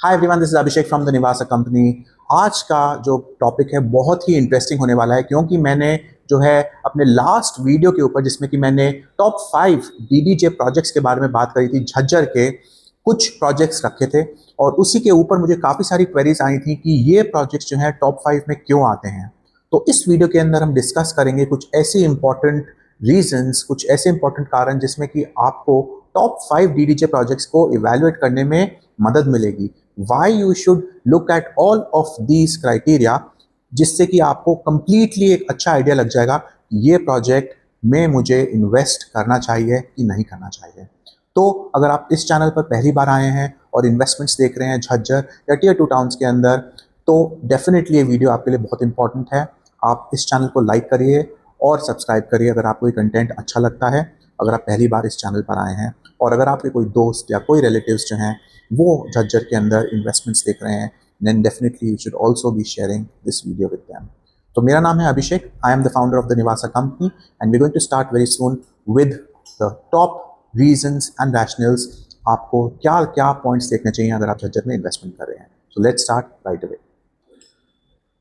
Hi everyone, this is Abhishek from the Nivasa company. आज का जो टॉपिक है बहुत ही इंटरेस्टिंग होने वाला है, क्योंकि मैंने जो है अपने लास्ट वीडियो के ऊपर, जिसमें कि मैंने टॉप 5 डीडीजे प्रोजेक्ट्स के बारे में बात करी थी, झज्जर के कुछ प्रोजेक्ट्स रखे थे। और उसी के ऊपर मुझे काफ़ी सारी क्वेरीज आई थी कि ये प्रोजेक्ट्स जो हैं टॉप 5 में क्यों आते हैं। तो इस वीडियो के अंदर हम डिस्कस करेंगे कुछ ऐसे इंपॉर्टेंट रीजंस, कुछ ऐसे इंपॉर्टेंट कारण जिसमें कि आपको टॉप 5 डीडीजे प्रोजेक्ट्स को इवेलुएट करने में मदद मिलेगी। Why you should look at all of these criteria, जिससे कि आपको कंप्लीटली एक अच्छा आइडिया लग जाएगा कि ये प्रोजेक्ट में मुझे इन्वेस्ट करना चाहिए कि नहीं करना चाहिए। तो अगर आप इस चैनल पर पहली बार आए हैं और इन्वेस्टमेंट्स देख रहे हैं झज्जर या टियर 2 टाउन्स के अंदर, तो डेफिनेटली ये वीडियो आपके लिए बहुत इंपॉर्टेंट है। आप इस चैनल को लाइक करिए और सब्सक्राइब करिए अगर आपको ये कंटेंट अच्छा लगता है, अगर आप पहली बार इस चैनल पर आए हैं। और अगर आपके कोई दोस्त या कोई रिलेटिव्स जो हैं वो झज्जर के अंदर इन्वेस्टमेंट्स देख रहे हैं, then definitely you should also be sharing this video with them. तो मेरा नाम है Abhishek, I am the founder of the Nivasa company and we going to start very soon with the top reasons and rationals. आपको क्या क्या points देखने चाहिए अगर आप झज्जर में इन्वेस्टमेंट कर रहे हैं। So let's start right away.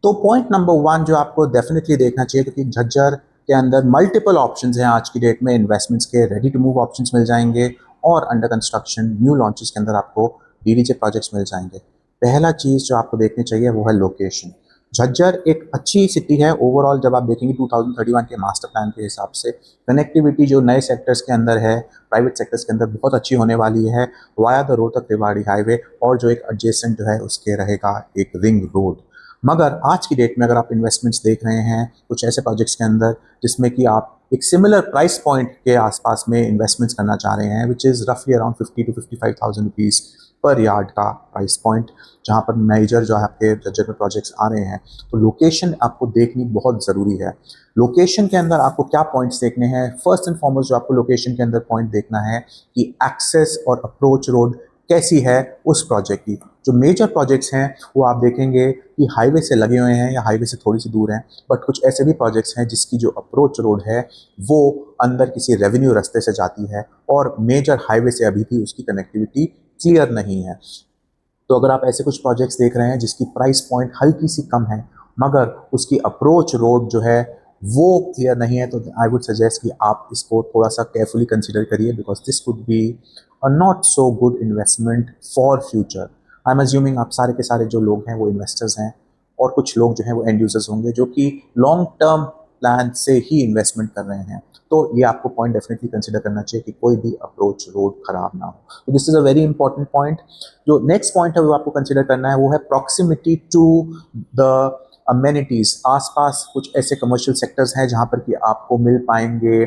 तो पॉइंट नंबर 1 जो आपको डेफिनेटली देखना चाहिए, क्योंकि झज्जर के अंदर मल्टीपल ऑप्शंस हैं आज की डेट में इन्वेस्टमेंट्स के। रेडी टू मूव ऑप्शंस मिल जाएंगे और अंडर कंस्ट्रक्शन न्यू लॉन्चेस के अंदर आपको डीडीजे प्रोजेक्ट्स मिल जाएंगे। पहला चीज़ जो आपको देखनी चाहिए वो है लोकेशन। झज्जर एक अच्छी सिटी है ओवरऑल। जब आप देखेंगे 2031 के मास्टर प्लान के हिसाब से कनेक्टिविटी जो नए सेक्टर्स के अंदर है, प्राइवेट सेक्टर्स के अंदर बहुत अच्छी होने वाली है via the Rohtak Rewari highway, और जो एक एडजेसेंट जो है उसके रहेगा एक रिंग रोड। मगर आज की डेट में अगर आप इन्वेस्टमेंट्स देख रहे हैं कुछ ऐसे प्रोजेक्ट्स के अंदर जिसमें कि आप एक सिमिलर प्राइस पॉइंट के आसपास में इन्वेस्टमेंट्स करना चाह रहे हैं, विच इज़ रफली अराउंड 50 to 55,000 रुपीज़ पर यार्ड का प्राइस पॉइंट, जहां पर मेजर जो है आपके बजट में प्रोजेक्ट्स आ रहे हैं, तो लोकेशन आपको देखनी बहुत ज़रूरी है। लोकेशन के अंदर आपको क्या पॉइंट्स देखने हैं? फर्स्ट एंड फॉरमोस्ट जो आपको लोकेशन के अंदर पॉइंट देखना है कि एक्सेस और अप्रोच रोड कैसी है उस प्रोजेक्ट की। जो मेजर प्रोजेक्ट्स हैं वो आप देखेंगे कि हाईवे से लगे हुए हैं या हाईवे से थोड़ी सी दूर हैं, बट कुछ ऐसे भी प्रोजेक्ट्स हैं जिसकी जो अप्रोच रोड है वो अंदर किसी रेवेन्यू रास्ते से जाती है और मेजर हाईवे से अभी भी उसकी कनेक्टिविटी क्लियर नहीं है। तो अगर आप ऐसे कुछ प्रोजेक्ट्स देख रहे हैं जिसकी प्राइस पॉइंट हल्की सी कम है मगर उसकी अप्रोच रोड जो है वो क्लियर नहीं है, तो आई वुड सजेस्ट कि आप इसको थोड़ा सा केयरफुली कंसिडर करिए, because this would be a not so good investment for future. I am assuming आप सारे के सारे जो लोग हैं वो इन्वेस्टर्स हैं और कुछ लोग जो हैं वो एंड यूजर्स होंगे जो कि लॉन्ग टर्म प्लान से ही इन्वेस्टमेंट कर रहे हैं। तो ये आपको पॉइंट डेफिनेटली कंसिडर करना चाहिए कि कोई भी अप्रोच रोड खराब ना हो। तो this is a very important point. जो नेक्स्ट पॉइंट है वो आपको कंसिडर करना है वो है प्रॉक्सिमिटी टू द अमेनिटीज। आसपास कुछ ऐसे कमर्शियल सेक्टर्स हैं जहां पर कि आपको मिल पाएंगे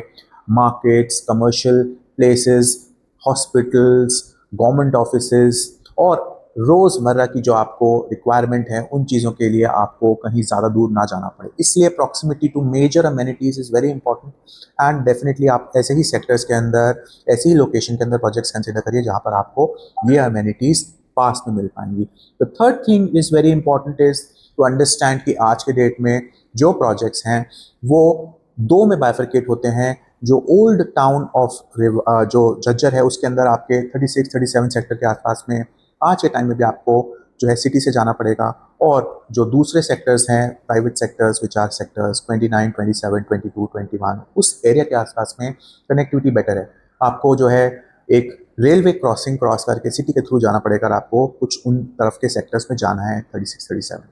markets, commercial places, hospitals, government offices, और रोज़मर्रा की जो आपको रिक्वायरमेंट है उन चीज़ों के लिए आपको कहीं ज़्यादा दूर ना जाना पड़े। इसलिए proximity to major amenities is very important and definitely आप ऐसे ही सेक्टर्स के अंदर, ऐसी ही लोकेशन के अंदर प्रोजेक्ट्स कंसिडर करिए जहाँ पर आपको ये अमेनिटीज़ पास में मिल पाएंगी। The third thing is very important is to understand कि आज के डेट में जो प्रोजेक्ट्स हैं वो दो में बाइफरकेट होते हैं। जो ओल्ड टाउन ऑफ जो झज्जर है उसके अंदर आपके 36-37 सेक्टर के आसपास में आज के टाइम में भी आपको जो है सिटी से जाना पड़ेगा, और जो दूसरे सेक्टर्स हैं private sectors which are sectors 29, 27, 22, 21, उस एरिया के आसपास में कनेक्टिविटी बेटर है। आपको जो है एक रेलवे क्रॉसिंग क्रॉस करके सिटी के थ्रू जाना पड़ेगा और आपको कुछ उन तरफ के सेक्टर्स में जाना है 36, 37।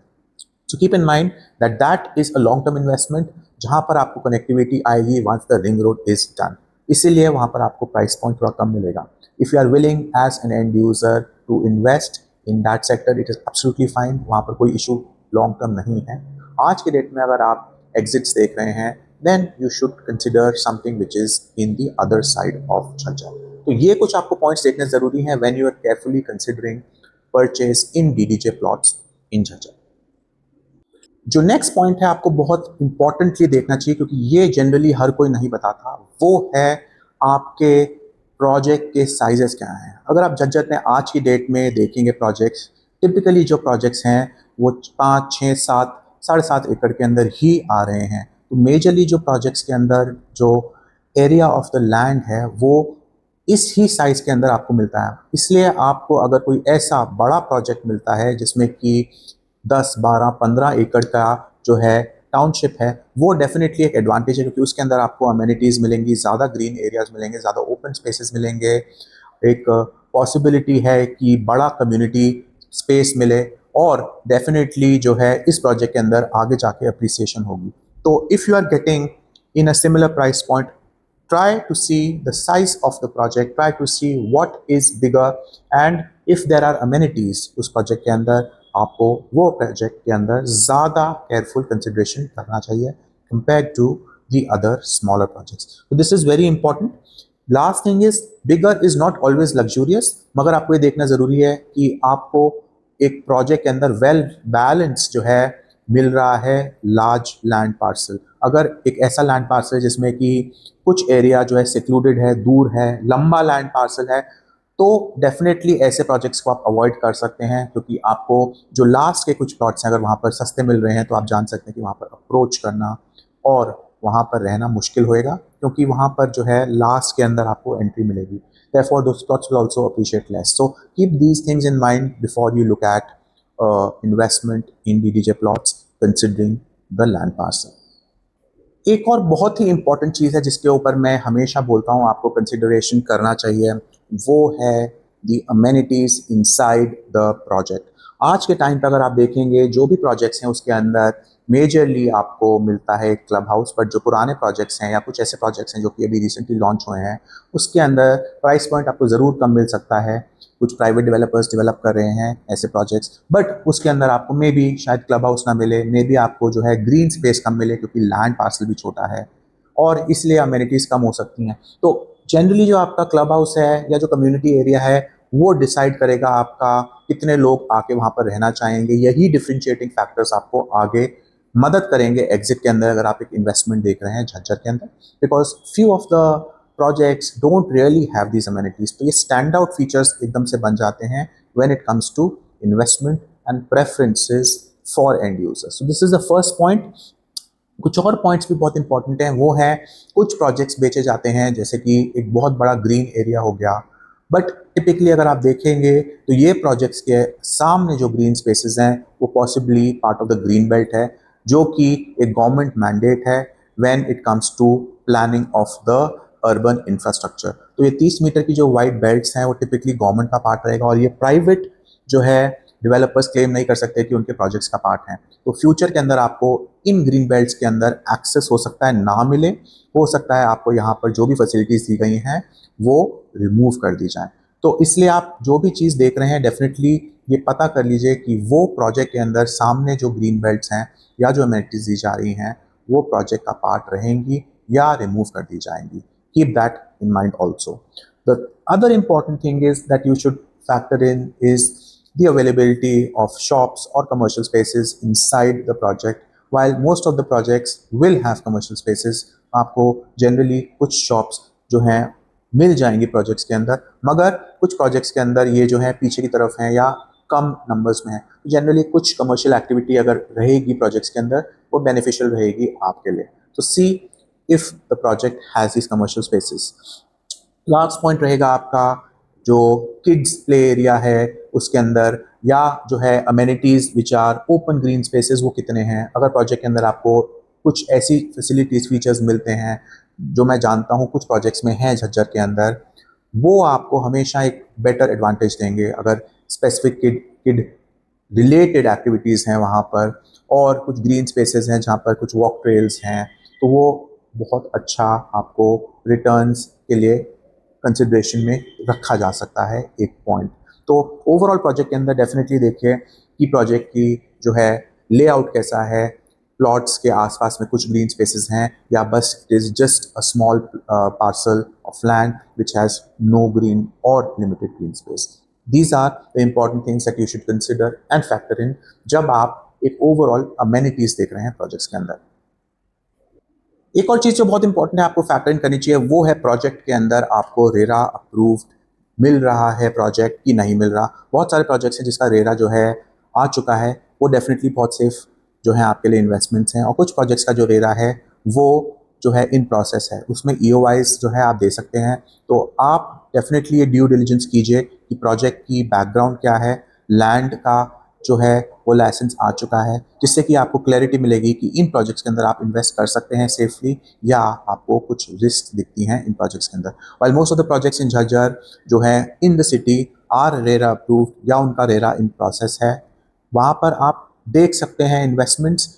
So keep in mind that that is a long term investment जहां पर आपको कनेक्टिविटी आएगी once the ring road is done. इसीलिए वहां पर आपको प्राइस पॉइंट थोड़ा कम मिलेगा। If you are willing as an end user to invest in that sector, it is absolutely fine, वहां पर कोई इशू लॉन्ग टर्म नहीं है। आज के डेट में अगर आप एग्जिट्स देख रहे हैं then you should consider something which is in the other side of Jhajjar. तो ये कुछ आपको पॉइंट्स देखने जरूरी हैं when you are carefully considering purchase in DDJ plots in Jhajjar. जो नेक्स्ट पॉइंट है आपको बहुत इंपॉर्टेंटली देखना चाहिए, क्योंकि ये जनरली हर कोई नहीं बताता, वो है आपके प्रोजेक्ट के साइजेस क्या हैं। अगर आप झज्जर में आज की डेट में देखेंगे प्रोजेक्ट्स, टिपिकली जो प्रोजेक्ट्स हैं वो 5, 6, 7, 7.5 एकड़ के अंदर ही आ रहे हैं। तो मेजरली जो प्रोजेक्ट्स के अंदर जो एरिया ऑफ द लैंड है वो इस ही साइज़ के अंदर आपको मिलता है। इसलिए आपको अगर कोई ऐसा बड़ा प्रोजेक्ट मिलता है जिसमें कि 10, 12, 15 एकड़ का जो है टाउनशिप है, वो डेफिनेटली एक एडवांटेज है क्योंकि उसके अंदर आपको अमेनिटीज़ मिलेंगी, ज़्यादा ग्रीन एरियाज़ मिलेंगे, ज़्यादा ओपन स्पेसेस मिलेंगे। एक पॉसिबिलिटी है कि बड़ा कम्युनिटी स्पेस मिले और डेफिनेटली जो है इस प्रोजेक्ट के अंदर आगे जाके अप्रिसिएशन होगी। तो if you are getting in a similar price point, try to see the size of the project, try to see what is bigger and if there are amenities उस प्रोजेक्ट के अंदर, आपको वो प्रोजेक्ट के अंदर ज़्यादा केयरफुल कंसिडरेशन करना चाहिए compared to the other smaller projects. So this is very important. Last thing is bigger is not always luxurious, मगर आपको ये देखना ज़रूरी है कि आपको एक प्रोजेक्ट के अंदर वेल बैलेंस जो है मिल रहा है लार्ज लैंड पार्सल। अगर एक ऐसा लैंड पार्सल है जिसमें कि कुछ एरिया जो है सिक्लूडेड है, दूर है, लंबा लैंड पार्सल है, तो डेफिनेटली ऐसे प्रोजेक्ट्स को आप अवॉइड कर सकते हैं क्योंकि आपको जो लास्ट के कुछ प्लॉट्स हैं अगर वहाँ पर सस्ते मिल रहे हैं तो आप जान सकते हैं कि वहाँ पर अप्रोच करना और वहाँ पर रहना मुश्किल होएगा क्योंकि वहाँ पर जो है लास्ट के अंदर आपको एंट्री मिलेगी। Therefore, those plots will also appreciate less. So keep these things in mind before you look at investment in DDJ plots, considering the land parcel. एक और बहुत ही इंपॉर्टेंट चीज़ है जिसके ऊपर मैं हमेशा बोलता हूँ आपको कंसिडरेशन करना चाहिए, वो है the amenities inside the project. आज के टाइम पर अगर आप देखेंगे जो भी प्रोजेक्ट्स हैं उसके अंदर मेजरली आपको मिलता है एक क्लब हाउस, बट जो पुराने प्रोजेक्ट्स हैं या कुछ ऐसे प्रोजेक्ट्स हैं जो कि अभी रिसेंटली लॉन्च हुए हैं उसके अंदर प्राइस पॉइंट आपको ज़रूर कम मिल सकता है। कुछ प्राइवेट डेवलपर्स डेवलप कर रहे हैं ऐसे प्रोजेक्ट्स, बट उसके अंदर आपको मे बी शायद क्लब हाउस ना मिले, मे बी आपको जो है ग्रीन स्पेस कम मिले क्योंकि लैंड पार्सल भी छोटा है और इसलिए अमेनिटीज़ कम हो सकती हैं। तो जनरली जो आपका क्लब हाउस है या जो कम्युनिटी एरिया है वो डिसाइड करेगा आपका कितने लोग आके वहाँ पर रहना चाहेंगे। यही डिफरेंशिएटिंग फैक्टर्स आपको आगे मदद करेंगे एग्जिट के अंदर अगर आप एक इन्वेस्टमेंट देख रहे हैं झज्जर के अंदर, because few of the projects don't really have these amenities. तो ये स्टैंड आउट फीचर्स एकदम से बन जाते हैं when it comes to investment and preferences for end users. So this is the first point. कुछ और पॉइंट्स भी बहुत इंपॉर्टेंट हैं, वो है कुछ प्रोजेक्ट्स बेचे जाते हैं जैसे कि एक बहुत बड़ा ग्रीन एरिया हो गया, बट टिपिकली अगर आप देखेंगे तो ये प्रोजेक्ट्स के सामने जो ग्रीन स्पेसेस हैं वो possibly part of the green belt है जो कि एक गवर्नमेंट मैंडेट है when it comes to planning of the urban infrastructure. तो ये 30 मीटर की जो वाइट बेल्ट्स हैं वो टिपिकली गवर्नमेंट का पार्ट रहेगा और ये प्राइवेट जो है डेवलपर्स क्लेम नहीं कर सकते कि उनके प्रोजेक्ट्स का पार्ट हैं। तो फ्यूचर के अंदर आपको इन ग्रीन बेल्ट्स के अंदर एक्सेस हो सकता है ना मिले, हो सकता है आपको यहाँ पर जो भी फैसिलिटीज़ दी गई हैं वो रिमूव कर दी जाए। तो इसलिए आप जो भी चीज़ देख रहे हैं डेफिनेटली ये पता कर लीजिए कि वो प्रोजेक्ट के अंदर सामने जो ग्रीन बेल्ट्स हैं या जो अमेनिटीज़ दी जा रही हैं वो प्रोजेक्ट का पार्ट रहेंगी या रिमूव कर दी जाएंगी। Keep that in mind also. The other important thing is that you should factor in is the availability of shops or commercial spaces inside the project. While most of the projects will have commercial spaces, आपको generally कुछ shops जो हैं मिल जाएंगी projects के अंदर, मगर कुछ projects के अंदर ये जो है पीछे की तरफ हैं या कम नंबर्स में है। जनरली कुछ कमर्शियल एक्टिविटी अगर रहेगी प्रोजेक्ट्स के अंदर वो बेनिफिशियल रहेगी आपके लिए। तो सी if the project has these commercial spaces. Last point रहेगा आपका जो किड्स प्ले एरिया है उसके अंदर या जो है amenities which are open green spaces वो कितने हैं। अगर प्रोजेक्ट के अंदर आपको कुछ ऐसी फैसिलिटीज़ फीचर्स मिलते हैं जो मैं जानता हूँ कुछ प्रोजेक्ट्स में हैं झज्जर के अंदर, वो आपको हमेशा एक बेटर एडवांटेज देंगे। अगर स्पेसिफिक किड रिलेटेड एक्टिविटीज़ हैं वहाँ पर और कुछ ग्रीन स्पेसेस हैं जहाँ पर कुछ वॉक ट्रेल्स हैं तो वो बहुत अच्छा आपको रिटर्न्स के लिए कंसिडरेशन में रखा जा सकता है एक पॉइंट। तो ओवरऑल प्रोजेक्ट के अंदर डेफिनेटली देखिए कि प्रोजेक्ट की जो है लेआउट कैसा है, प्लॉट्स के आसपास में कुछ ग्रीन स्पेसेस हैं या बस it is just a small parcel of land which has no green और limited green space. These are the important things that you should consider and factor in जब आप एक ओवरऑल अमेनिटीज़ देख रहे हैं प्रोजेक्ट्स के अंदर। एक और चीज़ जो बहुत इंपॉर्टेंट है आपको फैक्टर इन करनी चाहिए वो है प्रोजेक्ट के अंदर आपको रेरा अप्रूव्ड मिल रहा है प्रोजेक्ट कि नहीं मिल रहा। बहुत सारे प्रोजेक्ट्स हैं जिसका रेरा जो है आ चुका है, वो डेफिनेटली बहुत सेफ जो है आपके लिए इन्वेस्टमेंट्स हैं, और कुछ प्रोजेक्ट्स का जो रेरा है वो जो है इन प्रोसेस है, उसमें EOIs जो है आप दे सकते हैं। तो आप डेफिनेटली ये ड्यू डिलिजेंस कीजिए कि प्रोजेक्ट की बैकग्राउंड क्या है, लैंड का जो है वो लाइसेंस आ चुका है, जिससे कि आपको क्लैरिटी मिलेगी कि इन प्रोजेक्ट्स के अंदर आप इन्वेस्ट कर सकते हैं सेफली या आपको कुछ रिस्क दिखती हैं इन प्रोजेक्ट्स के अंदर। While most of the projects in Jhajjar जो है in the city are RERA approved या उनका रेरा इन प्रोसेस है, वहाँ पर आप देख सकते हैं इन्वेस्टमेंट्स,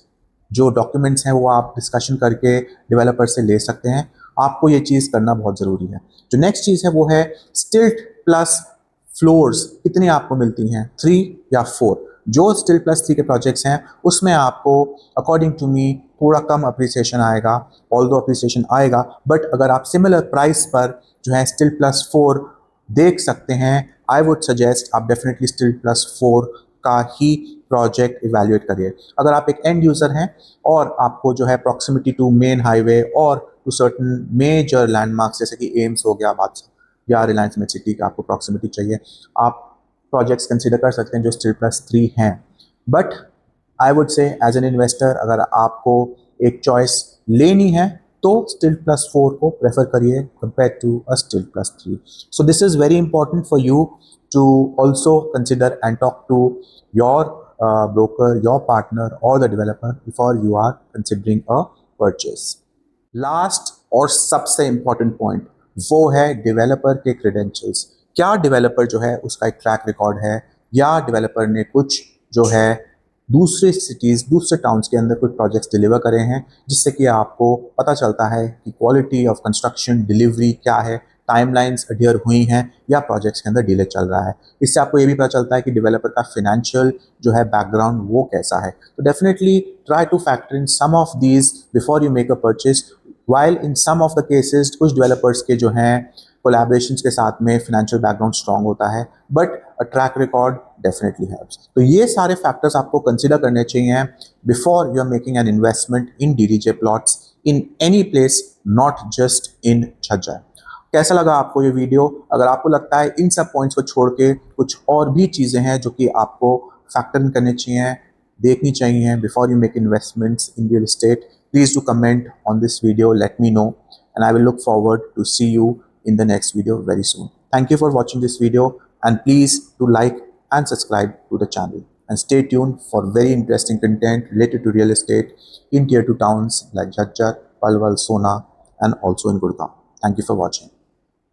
जो डॉक्यूमेंट्स हैं वो आप डिस्कशन करके डेवलपर से ले सकते हैं। आपको ये चीज़ करना बहुत ज़रूरी है। जो नेक्स्ट चीज़ है वो है स्टिल्ट प्लस फ्लोर्स कितनी आपको मिलती हैं, 3 या 4। जो स्टिल्ट प्लस 3 के प्रोजेक्ट्स हैं उसमें आपको अकॉर्डिंग टू मी थोड़ा कम अप्रिसिएशन आएगा, ऑल्दो अप्रिसिएशन आएगा, बट अगर आप सिमिलर प्राइस पर जो है स्टिल्ट प्लस 4 देख सकते हैं, आई वुड सजेस्ट आप डेफिनेटली स्टिल्ट प्लस 4 का ही प्रोजेक्ट इवेल्युएट करिए। अगर आप एक एंड यूज़र हैं और आपको जो है प्रॉक्सिमिटी टू मेन हाईवे और टू सर्टन मेजर लैंडमार्क्स जैसे कि एम्स हो गया बादशाह या रिलायंस मेट सिटी का आपको प्रॉक्सिमिटी चाहिए, आप प्रोजेक्ट्स कंसिडर कर सकते हैं जो स्टिल प्लस 3 हैं। But I would say as an investor अगर आपको एक चॉइस लेनी है तो स्टिल प्लस 4 को प्रेफर करिए compare to a still plus 3। So this is very important for you to also consider and talk to your broker, your partner or the developer before you are considering a purchase. Last और सबसे important point वो है developer के credentials. क्या developer जो है उसका एक ट्रैक रिकॉर्ड है या डेवलपर ने कुछ जो है दूसरे सिटीज़ दूसरे टाउन्स के अंदर कुछ प्रोजेक्ट्स डिलीवर करे हैं, जिससे कि आपको पता चलता है कि क्वालिटी ऑफ कंस्ट्रक्शन डिलीवरी क्या है, टाइमलाइंस अडियर हुई हैं या प्रोजेक्ट्स के अंदर डिले चल रहा है। इससे आपको ये भी पता चलता है कि डेवलपर का फिनेंशियल जो है बैकग्राउंड वो कैसा है। तो definitely try to factor in some of these before you make a purchase. While in some of the cases कुछ डेवलपर्स के जो हैं कोलैबोरेशंस के साथ में फिनेंशियल बैकग्राउंड स्ट्रांग होता है, but a track record definitely helps. तो ये सारे फैक्टर्स आपको कंसिडर करने चाहिए before you are making an investment in DDJ plots in any place, not just in Jhajjar. कैसा लगा आपको ये वीडियो? अगर आपको लगता है इन सब पॉइंट्स को छोड़ के कुछ और भी चीज़ें हैं जो कि आपको फैक्टर इन करनी चाहिए, देखनी चाहिए before you make investments in real estate, please do comment on this video, let me know, and I will look forward to see you in the next video very soon. Thank you for watching this video, and please do like and subscribe to the channel, and stay tuned for very interesting content related to real estate in tier 2 towns like Jhajjar, Palwal, Sona and also in Gurgaon. Thank you for watching.